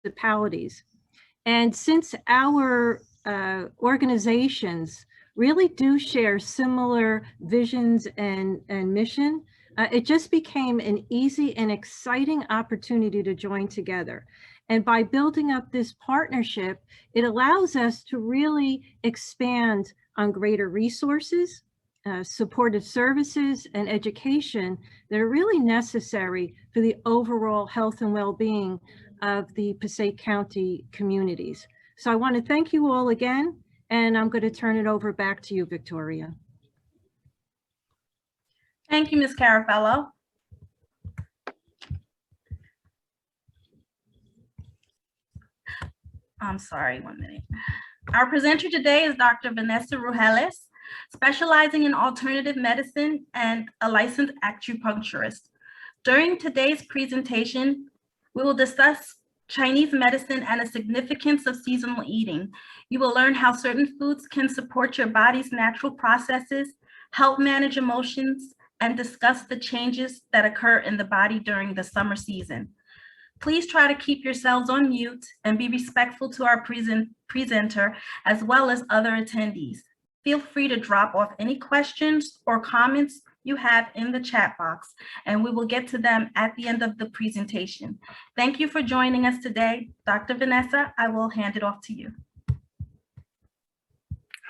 municipalities. And since our organizations really do share similar visions and mission, it just became an easy and exciting opportunity to join together. And by building up this partnership, it allows us to really expand on greater resources, supportive services, and education that are really necessary for the overall health and well-being of the Passaic County communities. So I want to thank you all again, and I'm going to turn it over back to you, Victoria. Thank you, Ms. Carafello. I'm sorry, 1 minute. Our presenter today is Dr. Vanessa Rugeles, specializing in alternative medicine and a licensed acupuncturist. During today's presentation, we will discuss Chinese medicine and the significance of seasonal eating. You will learn how certain foods can support your body's natural processes, help manage emotions, and discuss the changes that occur in the body during the summer season. Please try to keep yourselves on mute and be respectful to our presenter as well as other attendees. Feel free to drop off any questions or comments you have in the chat box, and we will get to them at the end of the presentation. Thank you for joining us today. Dr. Vanessa, I will hand it off to you.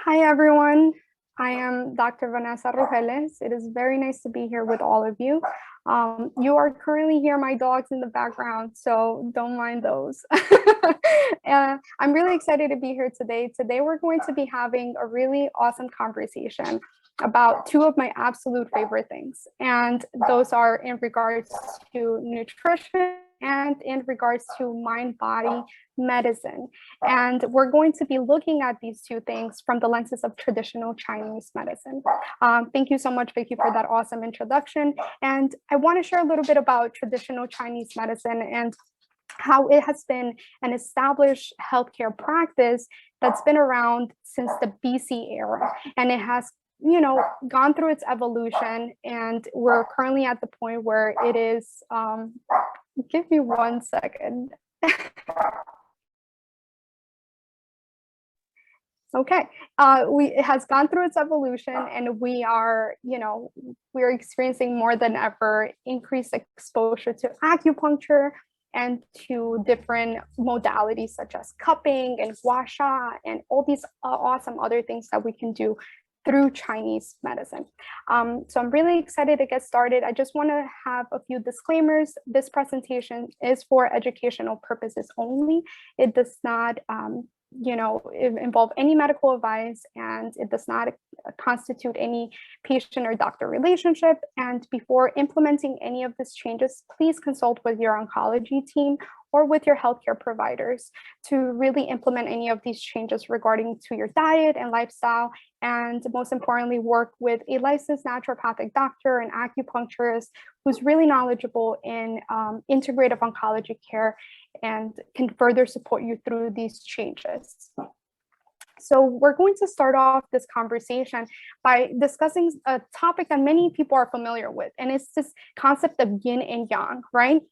Hi, everyone. I am Dr. Vanessa Rugeles. It is very nice to be here with all of you. You are currently hearing my dogs in the background, so don't mind those. I'm really excited to be here today. Today, we're going to be having a really awesome conversation about two of my absolute favorite things. And those are in regards to nutrition and in regards to mind-body medicine. And we're going to be looking at these two things from the lenses of traditional Chinese medicine. Thank you so much, Vicky, for that awesome introduction. And I want to share a little bit about traditional Chinese medicine and how it has been an established healthcare practice that's been around since the BC era. And it has gone through its evolution, and we're currently at the point where it is, give me 1 second. Okay, it has gone through its evolution, and we are, we're experiencing more than ever increased exposure to acupuncture and to different modalities such as cupping and gua sha and all these awesome other things that we can do through Chinese medicine. So I'm really excited to get started. I just want to have a few disclaimers. This presentation is for educational purposes only. It does not involve any medical advice, and it does not constitute any patient or doctor relationship. And before implementing any of these changes, please consult with your oncology team or with your healthcare providers to really implement any of these changes regarding to your diet and lifestyle. And most importantly, work with a licensed naturopathic doctor and acupuncturist who's really knowledgeable in integrative oncology care and can further support you through these changes. So we're going to start off this conversation by discussing a topic that many people are familiar with, and it's this concept of yin and yang, right?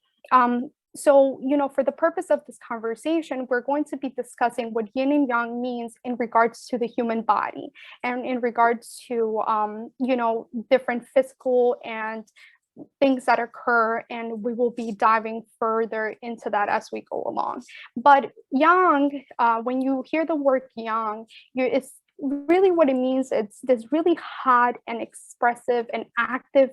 So, for the purpose of this conversation, we're going to be discussing what yin and yang means in regards to the human body and in regards to, different physical and things that occur, and we will be diving further into that as we go along. But yang, when you hear the word yang, it's really what it means. It's this really hot and expressive and active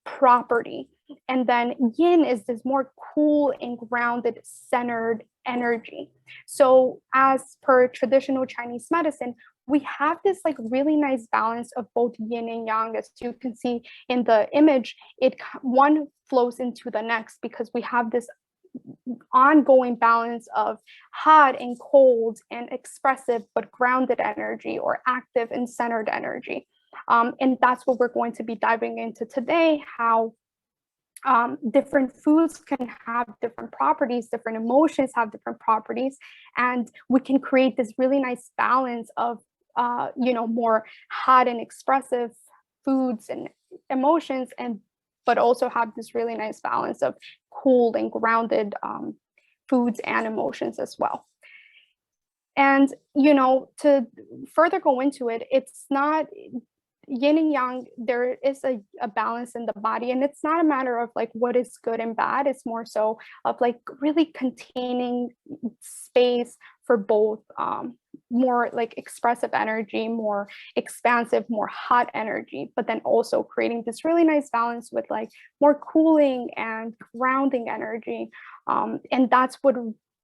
property. And then yin is this more cool and grounded, centered energy. So as per traditional Chinese medicine, we have this really nice balance of both yin and yang. As you can see in the image, one flows into the next because we have this ongoing balance of hot and cold and expressive but grounded energy, or active and centered energy. And that's what we're going to be diving into today, how different foods can have different properties, different emotions have different properties, and we can create this really nice balance of more hot and expressive foods and emotions, but also have this really nice balance of cool and grounded foods and emotions as well. And, you know, to further go into it, it's not yin and yang, there is a balance in the body, and it's not a matter of like what is good and bad. It's more so of like really containing space for both more like expressive energy, more expansive, more hot energy, but then also creating this really nice balance with like more cooling and grounding energy. And that's what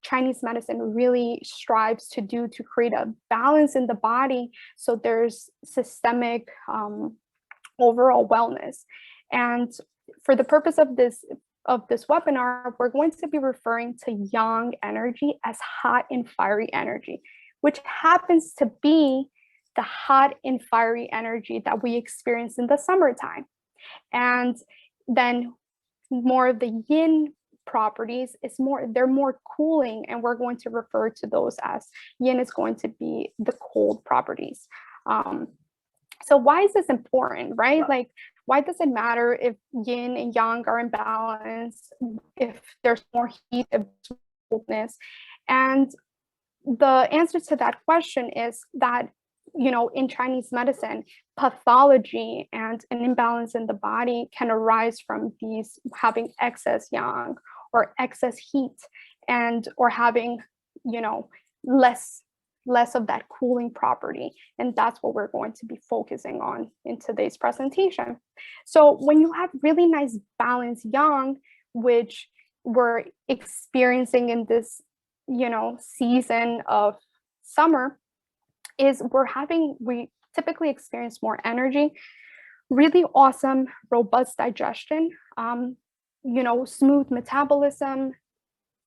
Chinese medicine really strives to do, to create a balance in the body so there's systemic overall wellness. And for the purpose of this webinar, we're going to be referring to yang energy as hot and fiery energy, which happens to be the hot and fiery energy that we experience in the summertime. And then more of the yin properties is they're more cooling, and we're going to refer to those as yin is going to be the cold properties. So why is this important, right? Like, why does it matter if yin and yang are in balance, if there's more heat, if there's coldness? And the answer to that question is that, you know, in Chinese medicine, pathology and an imbalance in the body can arise from these having excess yang or excess heat, and or having, you know, less of that cooling property. And that's what we're going to be focusing on in today's presentation. So when you have really nice balanced yang, which we're experiencing in this, you know, season of summer, is we typically experience more energy, really awesome, robust digestion, you know, smooth metabolism.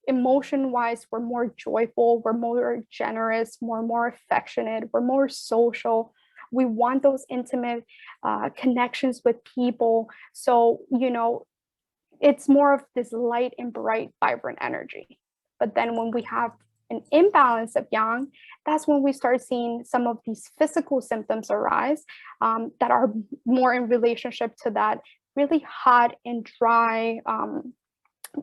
Emotion-wise, we're more joyful, we're more generous, we're more affectionate, we're more social. We want those intimate connections with people. So, you know, it's more of this light and bright, vibrant energy. But then when we have an imbalance of yang, that's when we start seeing some of these physical symptoms arise that are more in relationship to that really hot and dry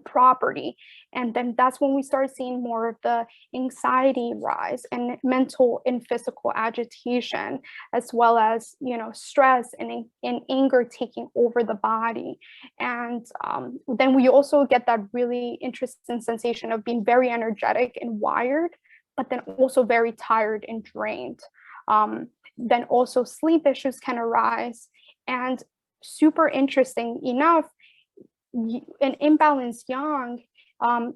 property. And then that's when we start seeing more of the anxiety rise and mental and physical agitation, as well as, you know, stress and anger taking over the body. And then we also get that really interesting sensation of being very energetic and wired, but then also very tired and drained. Then also sleep issues can arise. And super interesting enough, an imbalanced yang,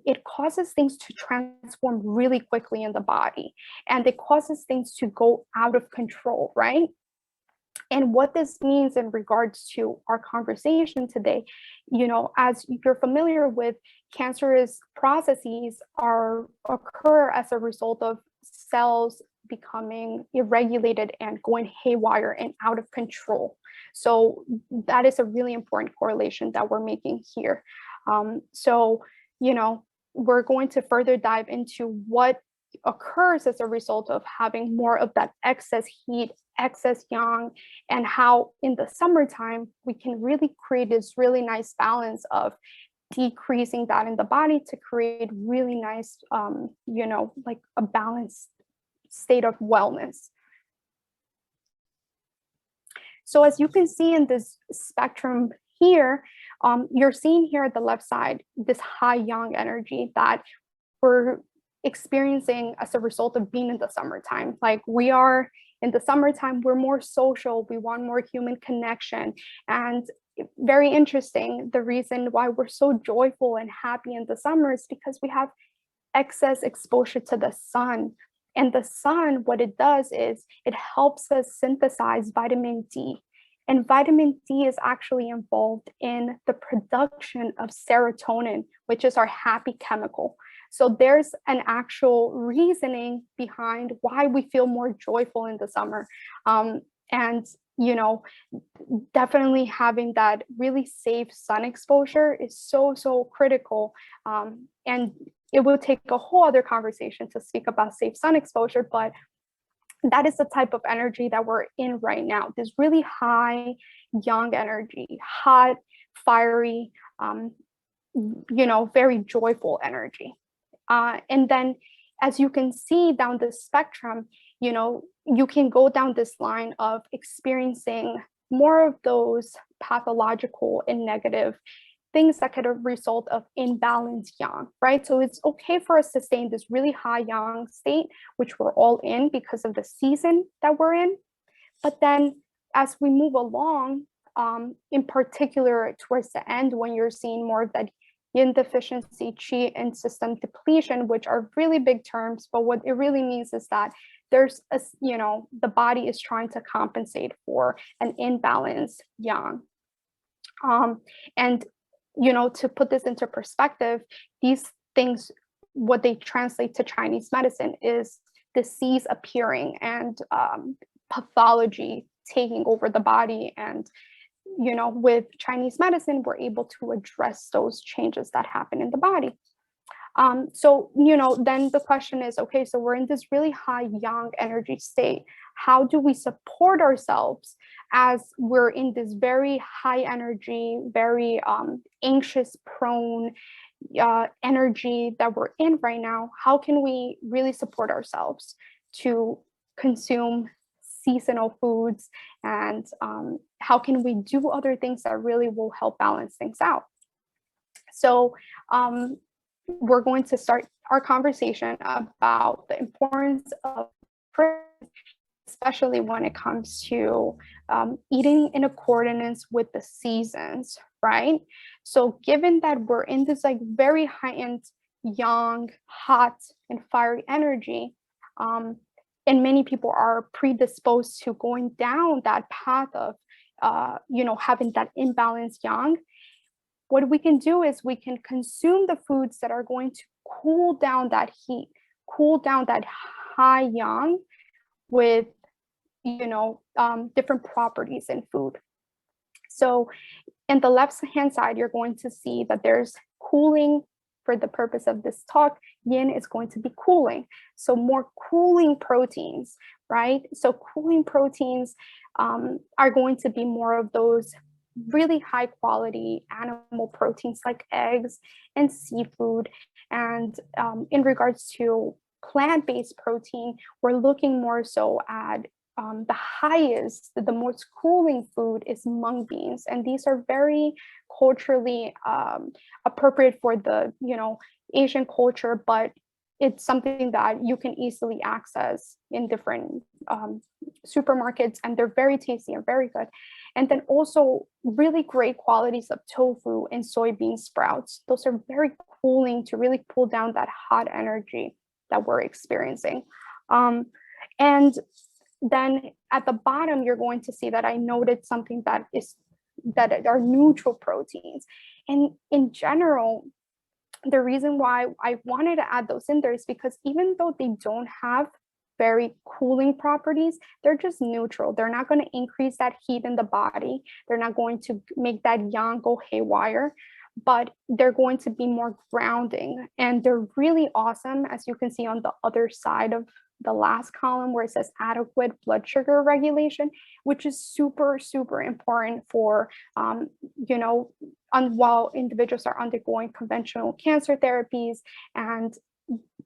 it causes things to transform really quickly in the body, and it causes things to go out of control, right? And what this means in regards to our conversation today, you know, as you're familiar with, cancerous processes occur as a result of cells becoming irregulated and going haywire and out of control. So that is a really important correlation that we're making here. So, you know, we're going to further dive into what occurs as a result of having more of that excess heat, excess yang, and how in the summertime we can really create this really nice balance of decreasing that in the body to create really nice, you know, like a balanced state of wellness. So as you can see in this spectrum here, you're seeing here at the left side, this high yang energy that we're experiencing as a result of being in the summertime. Like, we are in the summertime, we're more social, we want more human connection. And very interesting, the reason why we're so joyful and happy in the summer is because we have excess exposure to the sun. And the sun, what it does is it helps us synthesize vitamin D. And vitamin D is actually involved in the production of serotonin, which is our happy chemical. So there's an actual reasoning behind why we feel more joyful in the summer. And, you know, definitely having that really safe sun exposure is so, so critical. And it will take a whole other conversation to speak about safe sun exposure, but that is the type of energy that we're in right now. This really high yang energy, hot, fiery, you know, very joyful energy. And then as you can see down the spectrum, you can go down this line of experiencing more of those pathological and negative things that could result of imbalanced yang, right? So it's okay for us to stay in this really high yang state, which we're all in because of the season that we're in. But then as we move along, in particular towards the end, when you're seeing more of that yin deficiency, qi, and system depletion, which are really big terms, but what it really means is that there's the body is trying to compensate for an imbalanced yang. And to put this into perspective, these things, what they translate to Chinese medicine is disease appearing and pathology taking over the body. And with Chinese medicine, we're able to address those changes that happen in the body. So then the question is, okay, so we're in this really high yang energy state. How do we support ourselves as we're in this very high energy, very anxious prone energy that we're in right now? How can we really support ourselves to consume seasonal foods, and how can we do other things that really will help balance things out? So we're going to start our conversation about the importance of prayer, especially when it comes to eating in accordance with the seasons, right? So given that we're in this like very heightened yang, hot, and fiery energy, and many people are predisposed to going down that path of having that imbalanced yang, what we can do is we can consume the foods that are going to cool down that heat, cool down that high yang with different properties in food. So in the left hand side, you're going to see that there's cooling. For the purpose of this talk, yin is going to be cooling. So more cooling proteins, right? So cooling proteins are going to be more of those really high quality animal proteins like eggs and seafood. And in regards to plant-based protein, we're looking more so at the highest, the most cooling food is mung beans. And these are very culturally appropriate for the, Asian culture, but it's something that you can easily access in different supermarkets, and they're very tasty and very good. And then also really great qualities of tofu and soybean sprouts. Those are very cooling to really cool down that hot energy that we're experiencing. And then at the bottom, you're going to see that I noted something that are neutral proteins. And in general, the reason why I wanted to add those in there is because even though they don't have very cooling properties, they're just neutral. They're not going to increase that heat in the body. They're not going to make that yang go haywire, but they're going to be more grounding. And they're really awesome, as you can see on the other side of the last column where it says adequate blood sugar regulation, which is super, super important for, while individuals are undergoing conventional cancer therapies, and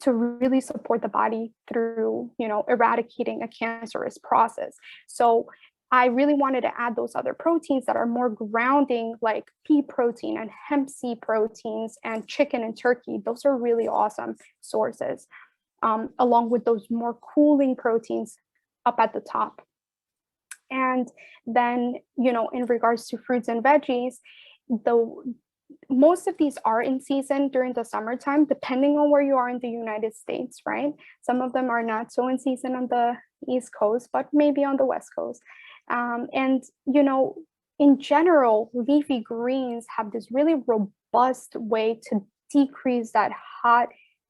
to really support the body through, eradicating a cancerous process. So I really wanted to add those other proteins that are more grounding, like pea protein and hemp seed proteins and chicken and turkey. Those are really awesome sources, along with those more cooling proteins up at the top. And then, in regards to fruits and veggies, most of these are in season during the summertime, depending on where you are in the United States, right? Some of them are not so in season on the East Coast, but maybe on the West Coast. And, in general, leafy greens have this really robust way to decrease that hot,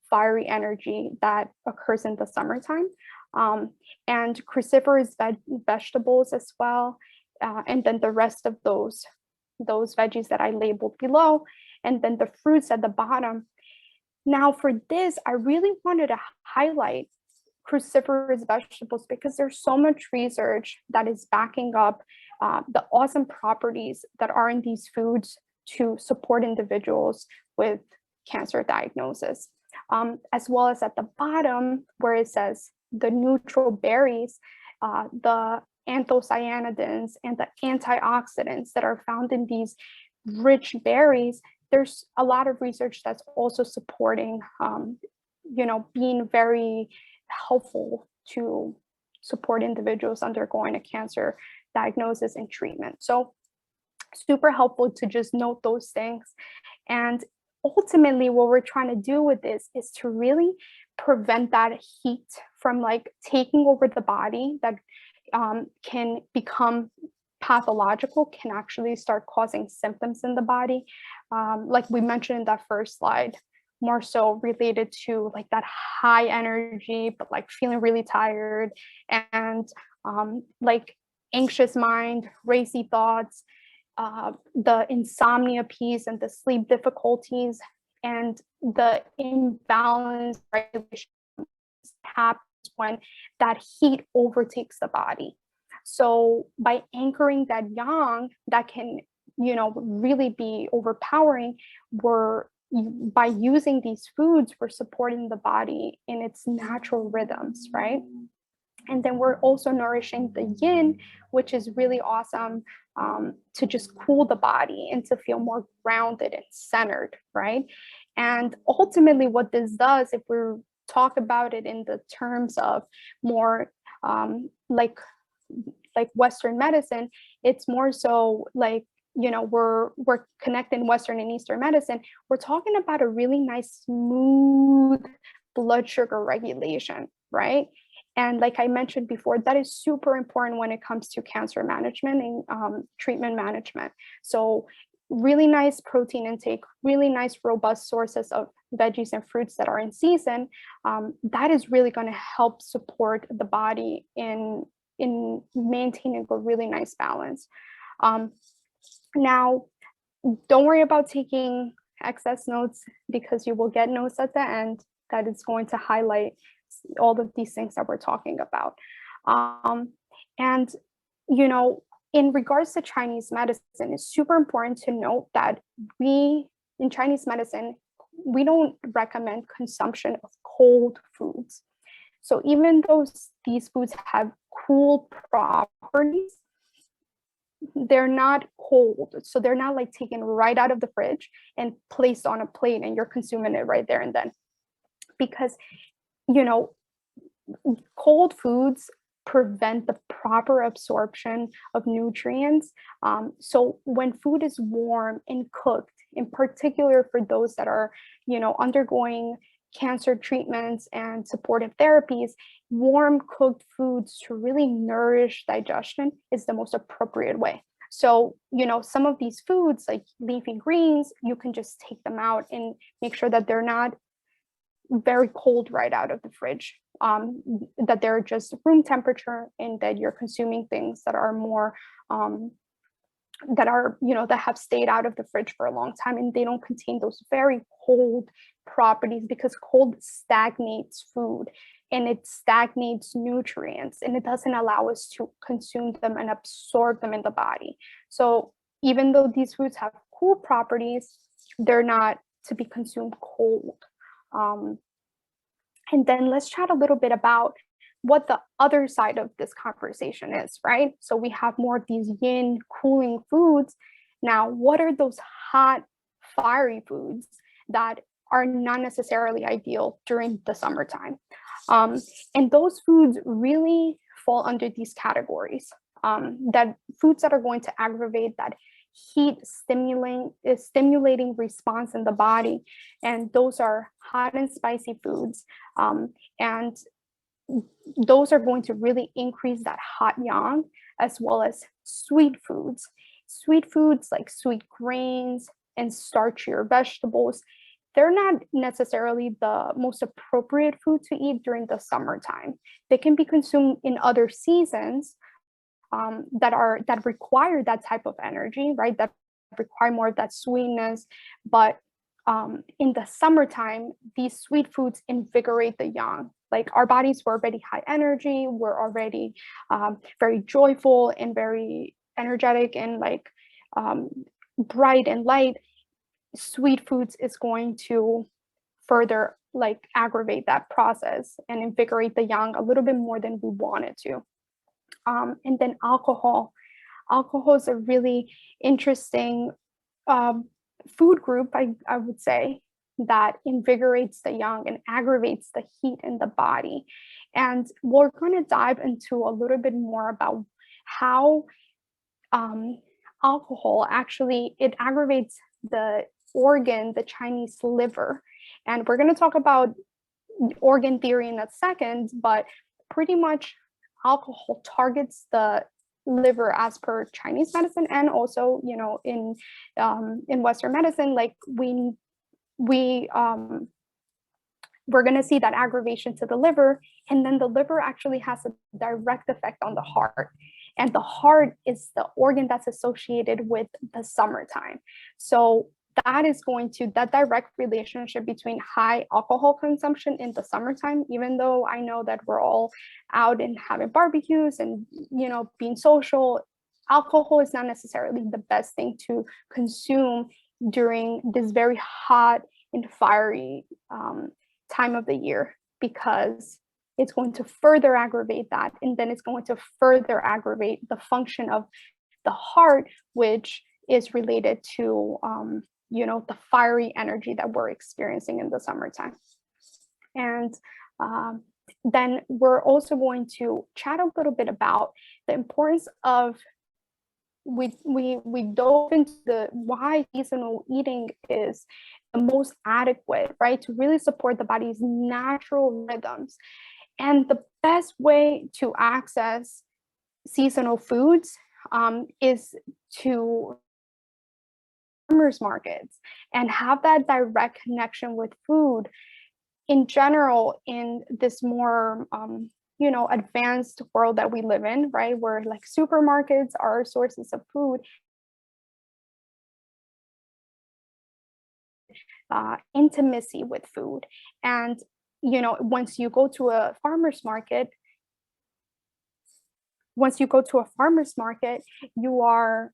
fiery energy that occurs in the summertime. And cruciferous vegetables as well. And then the rest of those veggies that I labeled below, and then the fruits at the bottom. Now for this, I really wanted to highlight cruciferous vegetables because there's so much research that is backing up the awesome properties that are in these foods to support individuals with cancer diagnosis. as well as at the bottom where it says the neutral berries, the anthocyanidins and the antioxidants that are found in these rich berries. There's a lot of research that's also supporting, being very helpful to support individuals undergoing a cancer diagnosis and treatment. So super helpful to just note those things. And ultimately what we're trying to do with this is to really prevent that heat from like taking over the body that can become pathological, can actually start causing symptoms in the body. Like we mentioned in that first slide, more so related to like that high energy, but like feeling really tired and like anxious mind, racy thoughts, the insomnia piece and the sleep difficulties and the imbalance regulation happens when that heat overtakes the body. So by anchoring that yang that can, really be overpowering, by using these foods, we're supporting the body in its natural rhythms, right? And then we're also nourishing the yin, which is really awesome to just cool the body and to feel more grounded and centered, right? And ultimately what this does, if we talk about it in the terms of more like Western medicine, it's more so like, we're connecting Western and Eastern medicine. We're talking about a really nice, smooth blood sugar regulation, right? And like I mentioned before, that is super important when it comes to cancer management and treatment management. So really nice protein intake, really nice, robust sources of veggies and fruits that are in season. That is really going to help support the body in maintaining a really nice balance. Now, don't worry about taking excess notes because you will get notes at the end that is going to highlight all of these things that we're talking about. And, in regards to Chinese medicine, it's super important to note that in Chinese medicine, we don't recommend consumption of cold foods. So even though these foods have cool properties, they're not cold. So they're not like taken right out of the fridge and placed on a plate and you're consuming it right there and then. Because, cold foods prevent the proper absorption of nutrients. So when food is warm and cooked, in particular for those that are, undergoing cancer treatments and supportive therapies, warm cooked foods to really nourish digestion is the most appropriate way. So, some of these foods like leafy greens, you can just take them out and make sure that they're not very cold right out of the fridge, that they're just room temperature and that you're consuming things that are more that have stayed out of the fridge for a long time and they don't contain those very cold properties, because cold stagnates food and it stagnates nutrients and it doesn't allow us to consume them and absorb them in the body. So even though these foods have cool properties, they're not to be consumed cold. And then let's chat a little bit about what the other side of this conversation is, right? So we have more of these yin cooling foods. Now, what are those hot, fiery foods that are not necessarily ideal during the summertime? And those foods really fall under these categories, that foods that are going to aggravate that heat stimulating response in the body. And those are hot and spicy foods. And those are going to really increase that hot yang, as well as sweet foods. Sweet foods like sweet grains and starchier vegetables, they're not necessarily the most appropriate food to eat during the summertime. They can be consumed in other seasons that require that type of energy, right? That require more of that sweetness. But in the summertime, these sweet foods invigorate the yang. Like our bodies were already high energy, we're already very joyful and very energetic and like bright and light. Sweet foods is going to further like aggravate that process and invigorate the yang a little bit more than we want it to. And then alcohol. Alcohol is a really interesting food group, I would say, that invigorates the yang and aggravates the heat in the body. And we're going to dive into a little bit more about how alcohol actually, it aggravates the organ, the Chinese liver. And we're going to talk about organ theory in a second, but pretty much alcohol targets the liver as per Chinese medicine, and also, you know, in Western medicine, like we're going to see that aggravation to the liver, and then the liver actually has a direct effect on the heart. And the heart is the organ that's associated with the summertime. So that is going to, that direct relationship between high alcohol consumption in the summertime, even though I know that we're all out and having barbecues and, you know, being social, alcohol is not necessarily the best thing to consume during this very hot and fiery time of the year, because it's going to further aggravate that. And then it's going to further aggravate the function of the heart, which is related to, you know, the fiery energy that we're experiencing in the summertime. And then we're also going to chat a little bit about the importance of, we dove into the why seasonal eating is the most adequate, right, to really support the body's natural rhythms. And the best way to access seasonal foods is to farmers markets and have that direct connection with food in general in this more you know, advanced world that we live in, right, where like supermarkets are sources of food. Intimacy with food. And, you know, once you go to a farmer's market, you are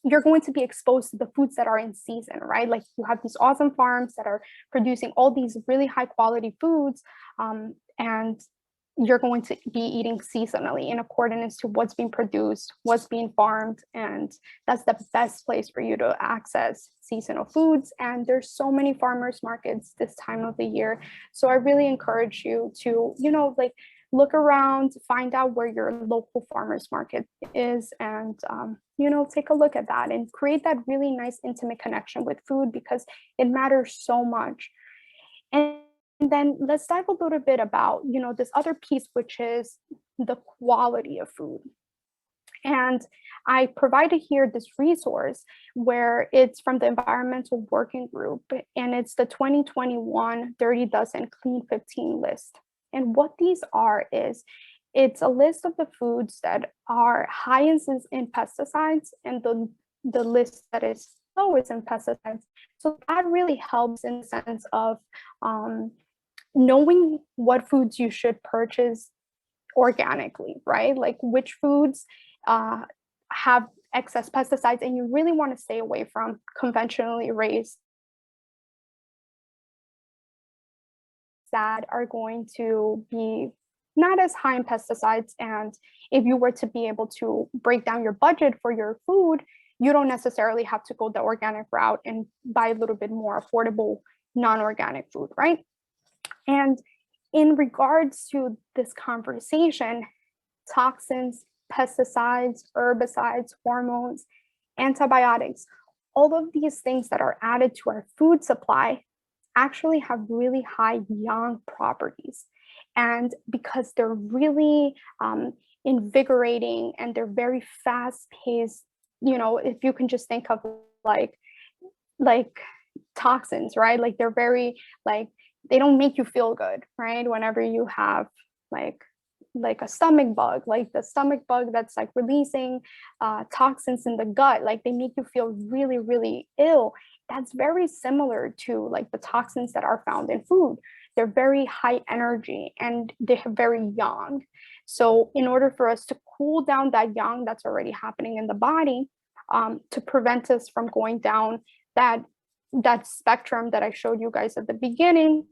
you're going to be exposed to the foods that are in season, right? Like you have these awesome farms that are producing all these really high quality foods, and you're going to be eating seasonally in accordance to what's being produced, what's being farmed, and that's the best place for you to access seasonal foods. And there's so many farmers markets this time of the year, so I really encourage you to, you know, like look around, find out where your local farmers market is, and you know, take a look at that and create that really nice intimate connection with food, because it matters so much. And then let's dive a little bit about, you know, this other piece, which is the quality of food. And I provided here this resource where it's from the Environmental Working Group, and it's the 2021 Dirty Dozen Clean 15 list. And what these are is, it's a list of the foods that are highest in pesticides and the list that is lowest in pesticides. So that really helps in the sense of knowing what foods you should purchase organically, right? Like which foods have excess pesticides, and you really want to stay away from conventionally raised that are going to be not as high in pesticides. And if you were to be able to break down your budget for your food, you don't necessarily have to go the organic route and buy a little bit more affordable non-organic food, right? And in regards to this conversation, toxins, pesticides, herbicides, hormones, antibiotics, all of these things that are added to our food supply actually have really high yang properties. And because they're really invigorating and they're very fast paced, you know, if you can just think of like toxins, right? Like they're very, like, they don't make you feel good, right? Whenever you have like a stomach bug, like the stomach bug that's like releasing toxins in the gut, like they make you feel really, really ill. That's very similar to like the toxins that are found in food. They're very high energy and they're very yang. So in order for us to cool down that yang that's already happening in the body, to prevent us from going down that spectrum that I showed you guys at the beginning,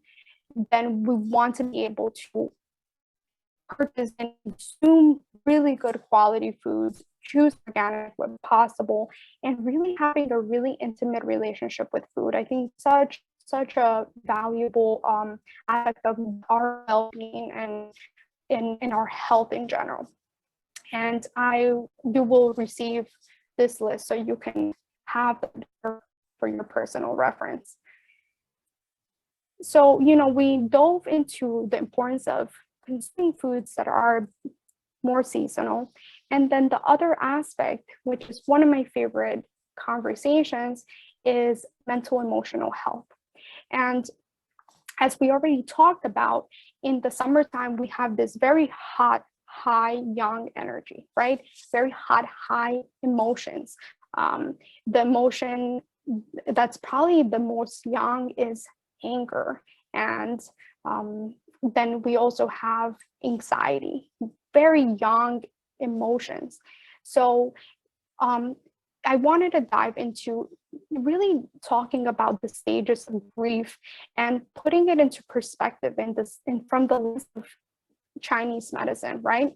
then we want to be able to purchase and consume really good quality foods, choose organic when possible, and really having a really intimate relationship with food. I think such a valuable aspect of our well-being and in our health in general. And you will receive this list so you can have it for your personal reference. So, we dove into the importance of consuming foods that are more seasonal. And then the other aspect, which is one of my favorite conversations, is mental emotional health. And as we already talked about, in the summertime, we have this very hot, high, young energy, right? Very hot, high emotions. The emotion that's probably the most young is anger. And then we also have anxiety, very young emotions. So I wanted to dive into really talking about the stages of grief and putting it into perspective from the lens of Chinese medicine, right?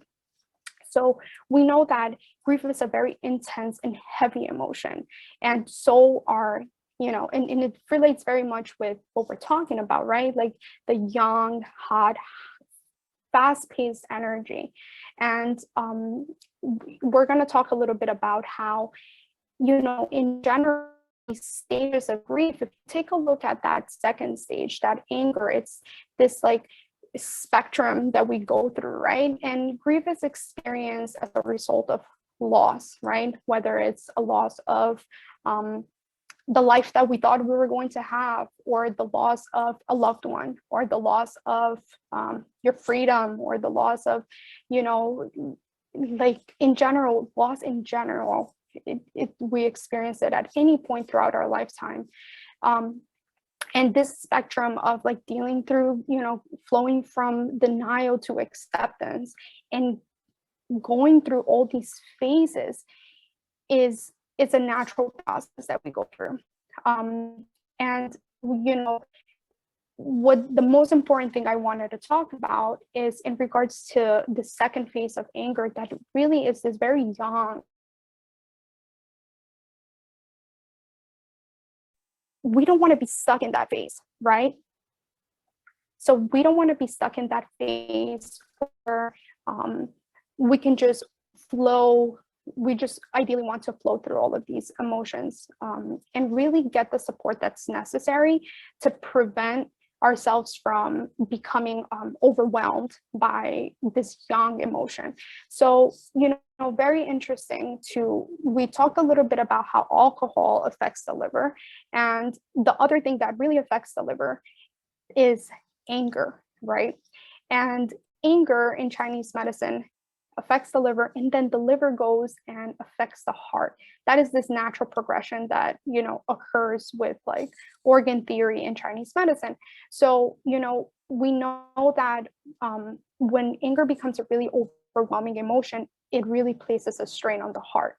So we know that grief is a very intense and heavy emotion, and so are, and it relates very much with what we're talking about, right? Like the young, hot, fast-paced energy. And we're going to talk a little bit about how, in general, stages of grief, if you take a look at that second stage, that anger, it's this like spectrum that we go through, right? And grief is experienced as a result of loss, right? Whether it's a loss of the life that we thought we were going to have, or the loss of a loved one, or the loss of your freedom, or the loss of, like in general, loss in general. We experience it at any point throughout our lifetime. And this spectrum of like dealing through, flowing from denial to acceptance and going through all these phases is a natural process that we go through. And, what the most important thing I wanted to talk about is in regards to the second phase of anger, that really is this very young. We don't want to be stuck in that phase, right? So we don't want to be stuck in that phase where we can just flow. We just ideally want to flow through all of these emotions and really get the support that's necessary to prevent ourselves from becoming overwhelmed by this young emotion. So, very interesting we talked a little bit about how alcohol affects the liver. And the other thing that really affects the liver is anger, right? And anger in Chinese medicine affects the liver, and then the liver goes and affects the heart. That is this natural progression that, occurs with like organ theory in Chinese medicine. So, we know that when anger becomes a really overwhelming emotion, it really places a strain on the heart.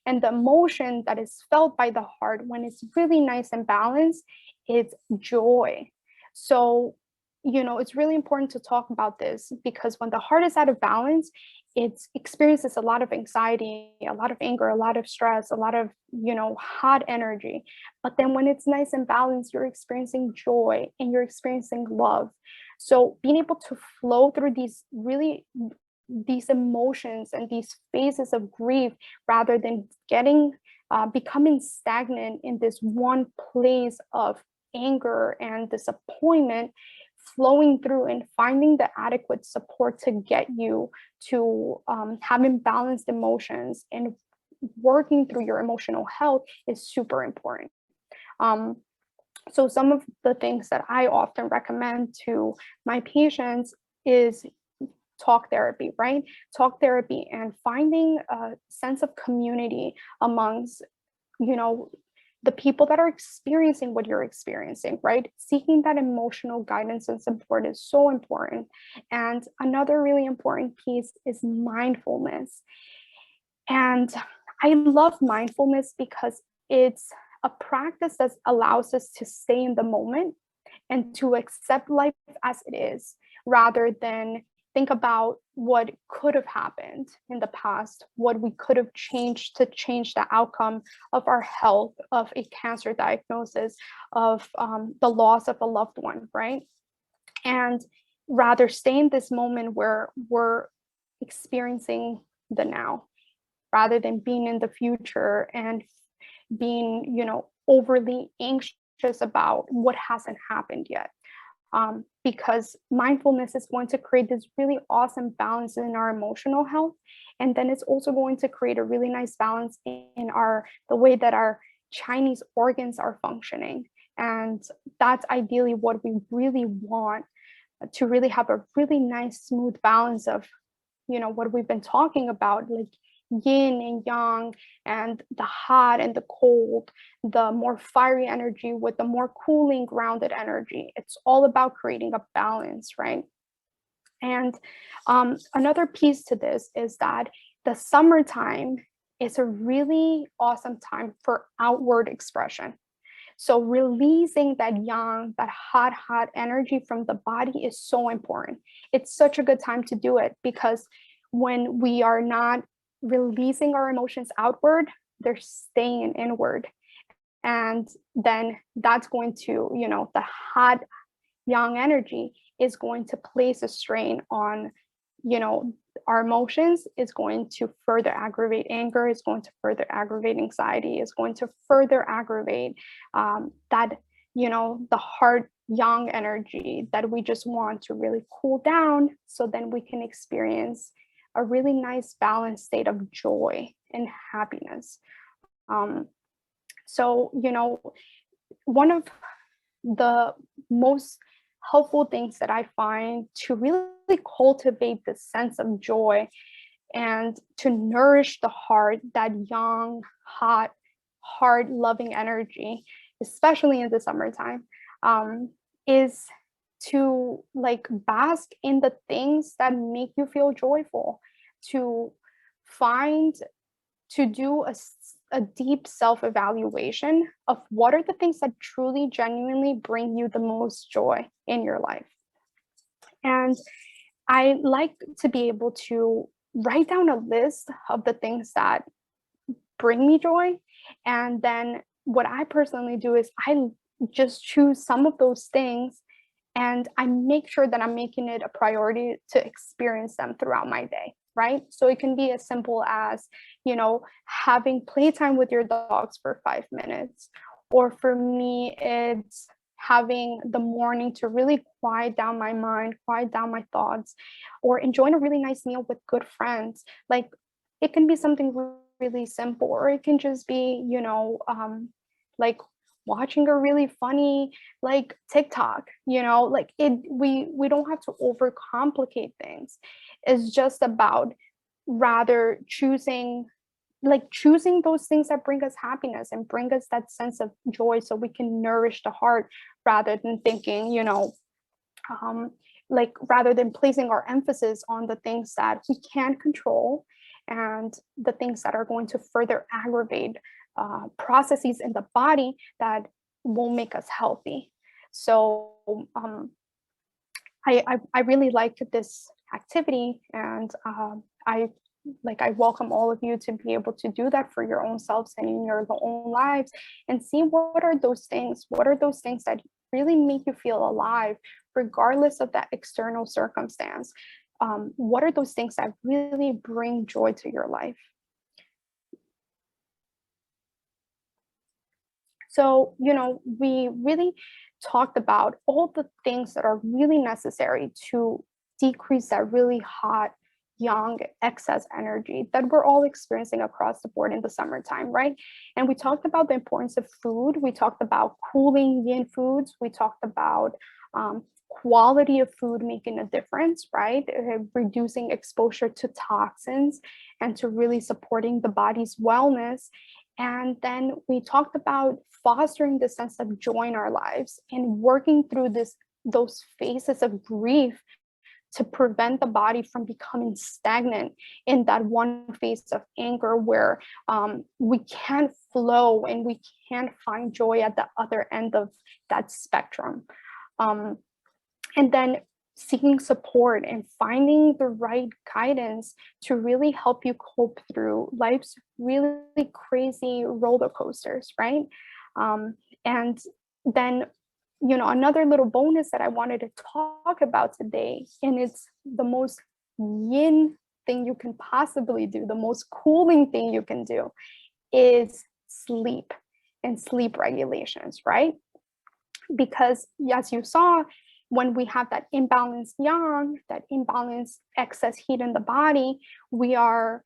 And the emotion that is felt by the heart when it's really nice and balanced is joy. So, it's really important to talk about this, because when the heart is out of balance, it experiences a lot of anxiety, a lot of anger, a lot of stress, a lot of, hot energy. But then when it's nice and balanced, you're experiencing joy and you're experiencing love. So being able to flow through these emotions and these phases of grief, rather than becoming stagnant in this one place of anger and disappointment, flowing through and finding the adequate support to get you to having balanced emotions and working through your emotional health is super important. So some of the things that I often recommend to my patients is talk therapy, right? Talk therapy and finding a sense of community amongst, the people that are experiencing what you're experiencing, right? Seeking that emotional guidance and support is so important. And another really important piece is mindfulness. And I love mindfulness because it's a practice that allows us to stay in the moment and to accept life as it is, rather than think about what could have happened in the past, what we could have changed to change the outcome of our health, of a cancer diagnosis, of the loss of a loved one, right? And rather stay in this moment where we're experiencing the now, rather than being in the future and being, overly anxious about what hasn't happened yet. Because mindfulness is going to create this really awesome balance in our emotional health, and then it's also going to create a really nice balance in the way that our Chinese organs are functioning. And that's ideally what we really want, to really have a really nice smooth balance of what we've been talking about, like yin and yang, and the hot and the cold, the more fiery energy with the more cooling, grounded energy. It's all about creating a balance, right? And another piece to this is that the summertime is a really awesome time for outward expression. So releasing that yang, that hot energy from the body is so important. It's such a good time to do it, because when we are not releasing our emotions outward, they're staying inward. And then that's going to, the hot yang energy is going to place a strain on, our emotions, is going to further aggravate anger, is going to further aggravate anxiety, is going to further aggravate that, the heart yang energy that we just want to really cool down, so then we can experience a really nice balanced state of joy and happiness. So, one of the most helpful things that I find to really cultivate this sense of joy and to nourish the heart, that yang, hot, heart loving energy, especially in the summertime, is to bask in the things that make you feel joyful, to do a deep self-evaluation of what are the things that truly, genuinely bring you the most joy in your life. And I like to be able to write down a list of the things that bring me joy. And then what I personally do is I just choose some of those things, and I make sure that I'm making it a priority to experience them throughout my day, right? So it can be as simple as, having playtime with your dogs for 5 minutes. Or for me, it's having the morning to really quiet down my mind, quiet down my thoughts, or enjoying a really nice meal with good friends. Like, it can be something really simple, or it can just be, like watching a really funny TikTok, we don't have to overcomplicate things. It's just about rather choosing those things that bring us happiness and bring us that sense of joy, so we can nourish the heart, rather than thinking, rather than placing our emphasis on the things that we can't control, and the things that are going to further aggravate processes in the body that won't make us healthy. So I really like this activity, and I welcome all of you to be able to do that for your own selves and in your own lives, and see what are those things that really make you feel alive, regardless of that external circumstance. What are those things that really bring joy to your life? So, we really talked about all the things that are really necessary to decrease that really hot, yang, excess energy that we're all experiencing across the board in the summertime, right? And we talked about the importance of food. We talked about cooling yin foods. We talked about quality of food making a difference, right? Reducing exposure to toxins and to really supporting the body's wellness. And then we talked about fostering the sense of joy in our lives and working through those phases of grief to prevent the body from becoming stagnant in that one phase of anger where we can't flow and we can't find joy at the other end of that spectrum. And then seeking support and finding the right guidance to really help you cope through life's really crazy roller coasters, right? And then, another little bonus that I wanted to talk about today, and it's the most yin thing you can possibly do, the most cooling thing you can do, is sleep and sleep regulations, right? Because as you saw, when we have that imbalanced yang, that imbalanced excess heat in the body, we are,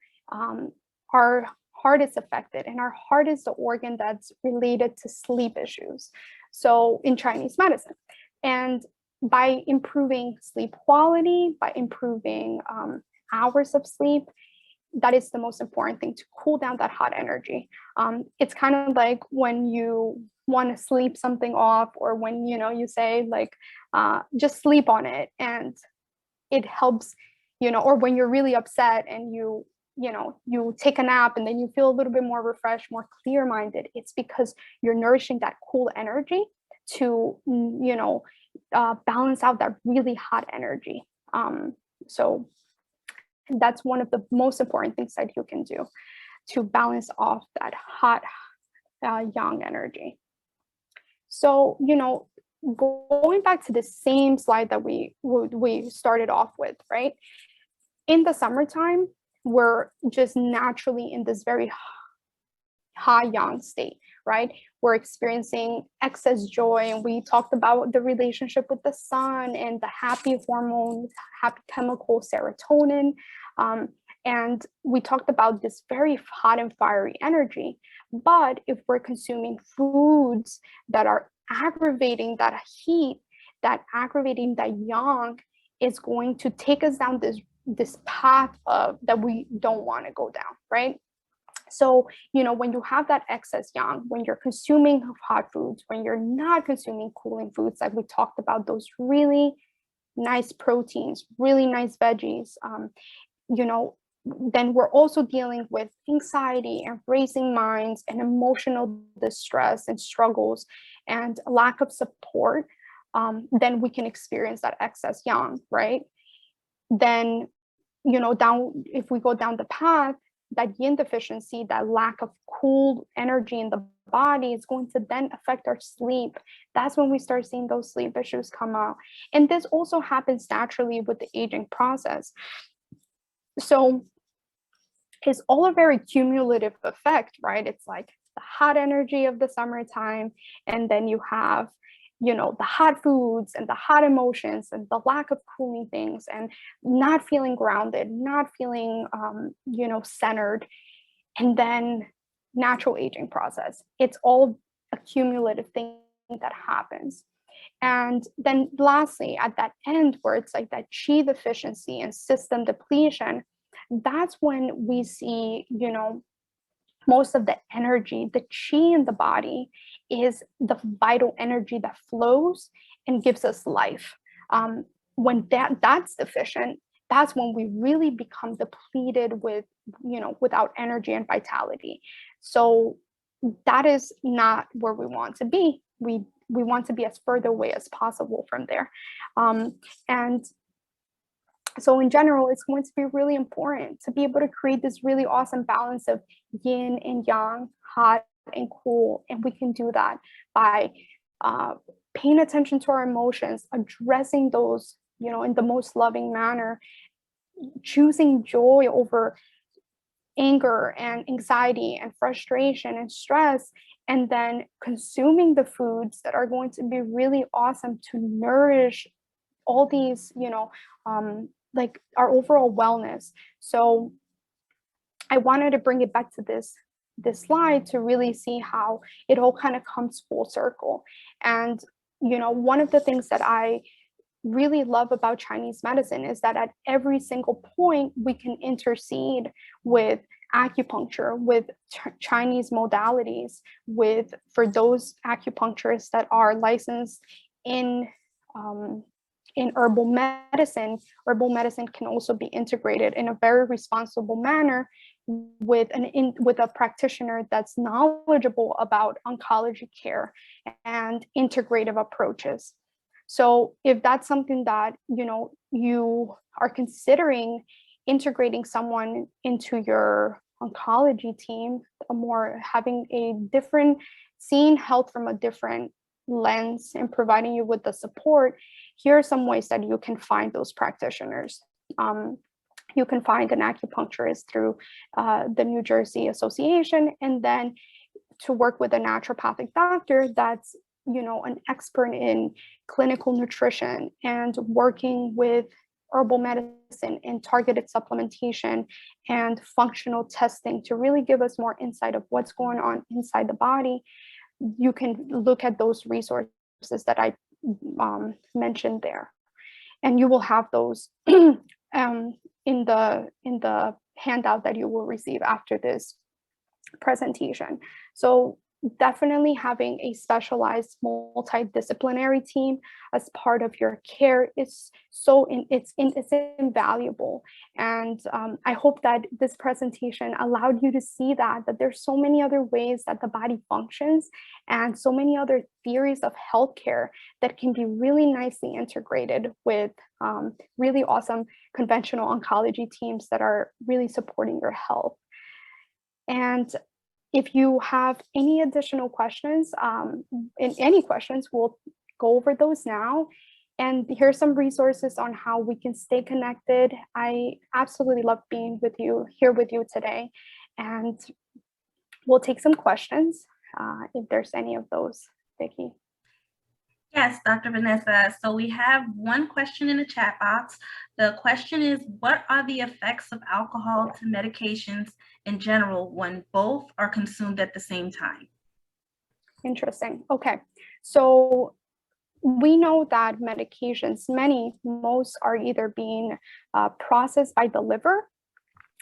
our heart is affected, and our heart is the organ that's related to sleep issues. So in Chinese medicine, and by improving sleep quality, by improving hours of sleep, that is the most important thing, to cool down that hot energy. It's kind of like when you want to sleep something off, or when you say like just sleep on it, and it helps, or when you're really upset and you take a nap and then you feel a little bit more refreshed, more clear-minded. It's because you're nourishing that cool energy to balance out that really hot energy. So that's one of the most important things that you can do to balance off that hot yang energy. So, going back to the same slide that we started off with, right? In the summertime, we're just naturally in this very high yang state, right? We're experiencing excess joy, and we talked about the relationship with the sun and the happy hormone, happy chemical serotonin. And we talked about this very hot and fiery energy. But if we're consuming foods that are aggravating that heat, that aggravating that yang, is going to take us down this path of that we don't want to go down, right? So, when you have that excess yang, when you're consuming hot foods, when you're not consuming cooling foods, like we talked about, those really nice proteins, really nice veggies, then we're also dealing with anxiety and racing minds and emotional distress and struggles and lack of support. Then we can experience that excess yang, right? Then, if we go down the path, that yin deficiency, that lack of cool energy in the body, is going to then affect our sleep. That's when we start seeing those sleep issues come out. And this also happens naturally with the aging process. So it's all a very cumulative effect, right? It's like the hot energy of the summertime, and then you have, the hot foods and the hot emotions and the lack of cooling things, and not feeling grounded, not feeling, centered. And then natural aging process. It's all a cumulative thing that happens. And then lastly, at that end, where it's like that chi deficiency and system depletion, that's when we see, most of the energy, the chi in the body is the vital energy that flows and gives us life. When that's deficient, that's when we really become depleted with, without energy and vitality. So that is not where we want to be. We want to be as further away as possible from there. And so in general, it's going to be really important to be able to create this really awesome balance of yin and yang, hot and cool. And we can do that by paying attention to our emotions, addressing those, in the most loving manner, choosing joy over anger and anxiety and frustration and stress, and then consuming the foods that are going to be really awesome to nourish all these, like our overall wellness. So I wanted to bring it back to this slide to really see how it all kind of comes full circle. And, one of the things that I really love about Chinese medicine is that at every single point, we can intercede with acupuncture, with Chinese modalities, for those acupuncturists that are licensed in herbal medicine. Herbal medicine can also be integrated in a very responsible manner with a practitioner that's knowledgeable about oncology care and integrative approaches. So if that's something that, you know, you are considering integrating someone into your oncology team, more having a different, seeing health from a different lens and providing you with the support, here are some ways that you can find those practitioners. You can find an acupuncturist through the New Jersey Association, and then to work with a naturopathic doctor that's, you know, an expert in clinical nutrition and working with herbal medicine and targeted supplementation and functional testing to really give us more insight of what's going on inside the body. You can look at those resources that I mentioned there, and you will have those in the handout that you will receive after this presentation. So definitely having a specialized multidisciplinary team as part of your care is it's invaluable. And I hope that this presentation allowed you to see that there's so many other ways that the body functions and so many other theories of healthcare that can be really nicely integrated with really awesome conventional oncology teams that are really supporting your health. And if you have any additional questions, we'll go over those now. And here's some resources on how we can stay connected. I absolutely love being here with you today. And we'll take some questions if there's any of those, Vicki. Yes, Dr. Vanessa. So we have one question in the chat box. The question is, what are the effects of alcohol to medications in general when both are consumed at the same time? Interesting. Okay. So we know that medications, most are either being processed by the liver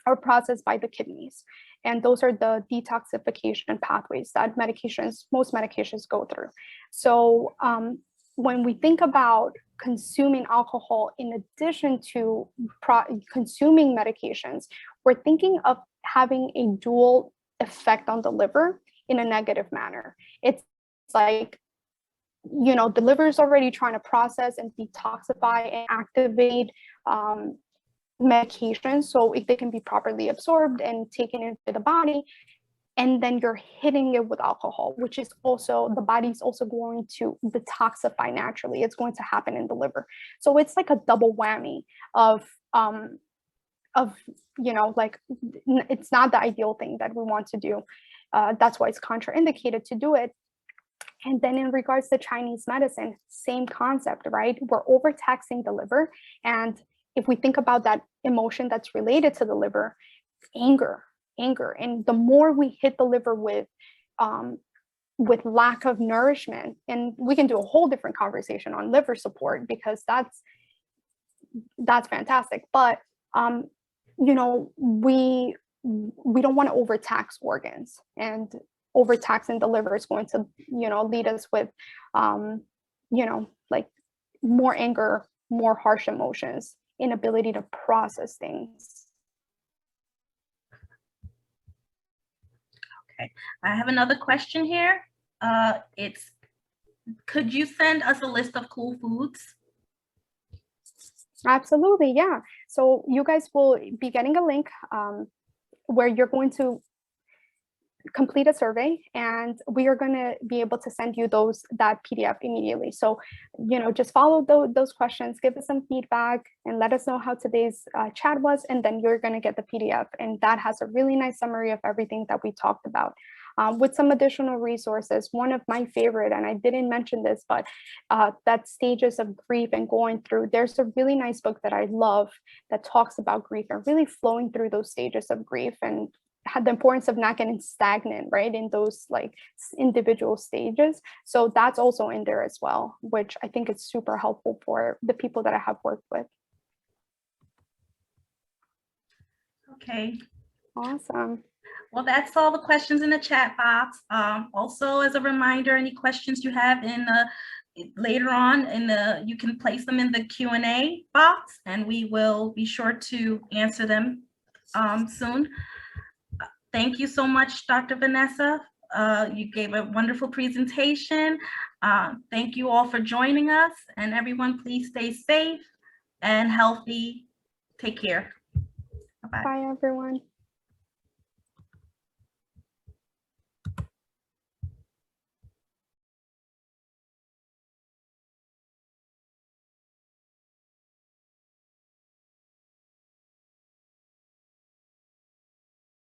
or processed by the kidneys. And those are the detoxification pathways that most medications go through. So when we think about consuming alcohol in addition to consuming medications, we're thinking of having a dual effect on the liver in a negative manner. It's like, you know, the liver is already trying to process and detoxify and activate medications so they can be properly absorbed and taken into the body. And then you're hitting it with alcohol, which is also, the body's also going to detoxify naturally. It's going to happen in the liver. So it's like a double whammy of you know, like, it's not the ideal thing that we want to do. That's why it's contraindicated to do it. And then in regards to Chinese medicine, same concept, right? We're overtaxing the liver. And if we think about that emotion that's related to the liver, anger. And the more we hit the liver with lack of nourishment, and we can do a whole different conversation on liver support because that's fantastic. But you know, we don't want to overtax organs, and overtaxing the liver is going to, you know, lead us with you know, like more anger, more harsh emotions, inability to process things. Okay, I have another question here. Could you send us a list of cool foods? Absolutely, yeah. So you guys will be getting a link where you're going to complete a survey, and we are going to be able to send you that PDF immediately. So, you know, just follow those questions, give us some feedback, and let us know how today's chat was, and then you're going to get the PDF, and that has a really nice summary of everything that we talked about. With some additional resources, one of my favorite, and I didn't mention this, but that stages of grief and going through, there's a really nice book that I love that talks about grief and really flowing through those stages of grief and had the importance of not getting stagnant, right, in those like individual stages. So that's also in there as well, which I think is super helpful for the people that I have worked with. Okay. Awesome. Well, that's all the questions in the chat box. Also, as a reminder, any questions you have later on you can place them in the Q&A box, and we will be sure to answer them soon. Thank you so much, Dr. Vanessa, You gave a wonderful presentation. Thank you all for joining us, and everyone, please stay safe and healthy. Take care. Bye-bye. Bye, everyone.